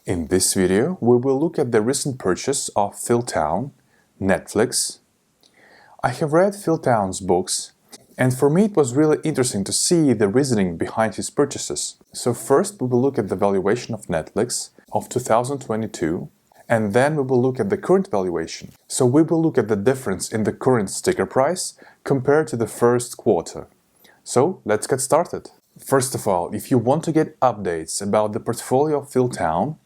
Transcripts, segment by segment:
In this video, we will look at the recent purchase of Phil Town, Netflix. I have read Phil Town's books, and for me it was really interesting to see the reasoning behind his purchases. So first we will look at the valuation of Netflix of 2022, and then we will look at the current valuation. So we will look at the difference in the current sticker price compared to the first quarter. So let's get started. First of all, if you want to get updates about the portfolio of Phil Town,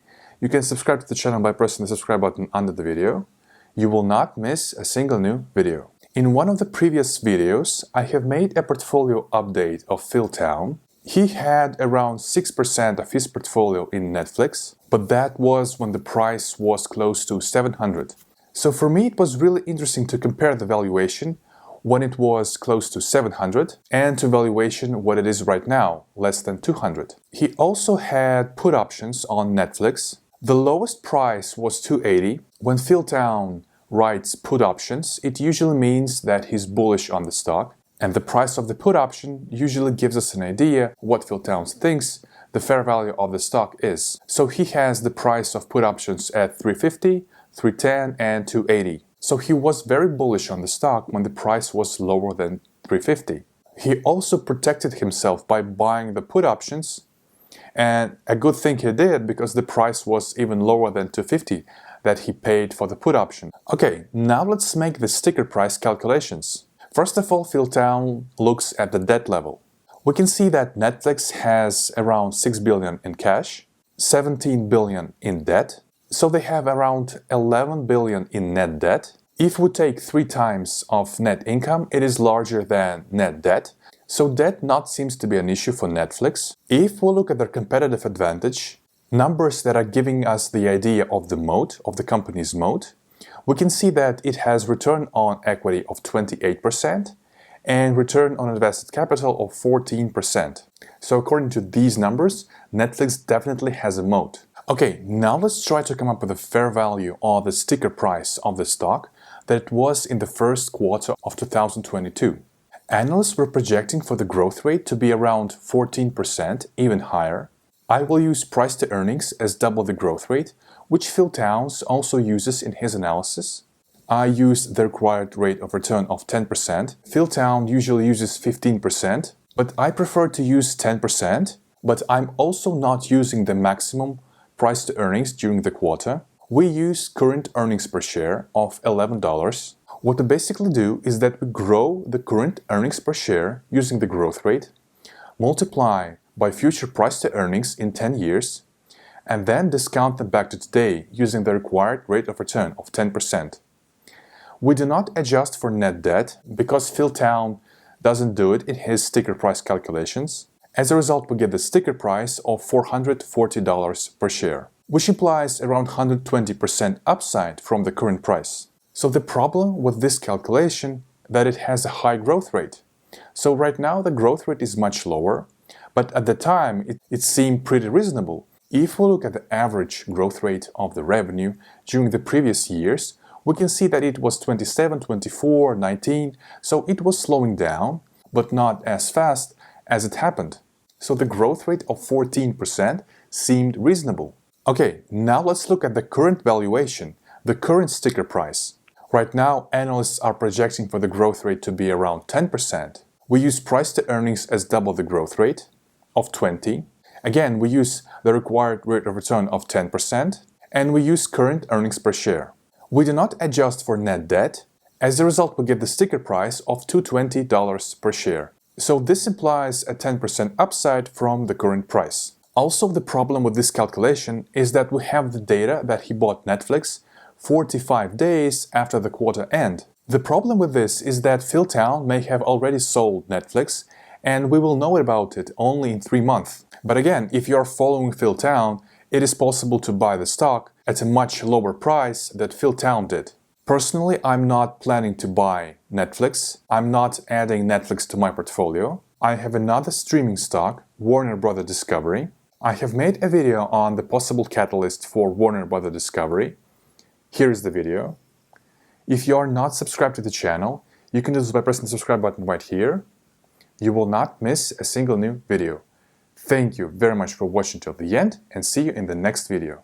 you can subscribe to the channel by pressing the subscribe button under the video. You will not miss a single new video. In one of the previous videos, I have made a portfolio update of Phil Town. He had around 6% of his portfolio in Netflix, but that was when the price was close to 700. So for me, it was really interesting to compare the valuation when it was close to 700 and to valuation what it is right now, less than 200. He also had put options on Netflix. The lowest price was 280. When Phil Town writes put options, it usually means that he's bullish on the stock, and the price of the put option usually gives us an idea what Phil Town thinks the fair value of the stock is. So he has the price of put options at 350, 310 and 280. So he was very bullish on the stock when the price was lower than 350. He also protected himself by buying the put options, and a good thing he did because the price was even lower than 250 that he paid for the put option. Okay, now let's make the sticker price calculations. First of all, Phil Town looks at the debt level. We can see that Netflix has around 6 billion in cash, 17 billion in debt, so they have around 11 billion in net debt. If we take 3 times of net income, it is larger than net debt. So debt not seems to be an issue for Netflix. If we look at their competitive advantage, numbers that are giving us the idea of the moat, of the company's moat, we can see that it has return on equity of 28% and return on invested capital of 14%. So according to these numbers, Netflix definitely has a moat. Okay, now let's try to come up with a fair value or the sticker price of the stock that it was in the first quarter of 2022. Analysts were projecting for the growth rate to be around 14%, even higher. I will use price to earnings as double the growth rate, which Phil Towns also uses in his analysis. I use the required rate of return of 10%. Phil Town usually uses 15%, but I prefer to use 10%, but I'm also not using the maximum price to earnings during the quarter. We use current earnings per share of $11. What we basically do is that we grow the current earnings per share using the growth rate, multiply by future price to earnings in 10 years, and then discount them back to today using the required rate of return of 10%. We do not adjust for net debt because Phil Town doesn't do it in his sticker price calculations. As a result, we get the sticker price of $440 per share, which implies around 120% upside from the current price. So the problem with this calculation that it has a high growth rate. So right now the growth rate is much lower, but at the time it seemed pretty reasonable. If we look at the average growth rate of the revenue during the previous years, we can see that it was 27, 24, 19, so it was slowing down, but not as fast as it happened. So the growth rate of 14% seemed reasonable. Okay, now let's look at the current valuation, the current sticker price. Right now, analysts are projecting for the growth rate to be around 10%. We use price to earnings as double the growth rate of 20. Again, we use the required rate of return of 10%, and we use current earnings per share. We do not adjust for net debt. As a result, we get the sticker price of $220 per share. So this implies a 10% upside from the current price. Also, the problem with this calculation is that we have the data that he bought Netflix 45 days after the quarter end. The problem with this is that Phil Town may have already sold Netflix, and we will know about it only in 3 months. But again, if you are following Phil Town, it is possible to buy the stock at a much lower price than Phil Town did. Personally, I'm not planning to buy Netflix. I'm not adding Netflix to my portfolio. I have another streaming stock, Warner Bros. Discovery. I have made a video on the possible catalyst for Warner Bros. Discovery. Here is the video. If you are not subscribed to the channel, you can do this by pressing the subscribe button right here. You will not miss a single new video. Thank you very much for watching till the end, and see you in the next video.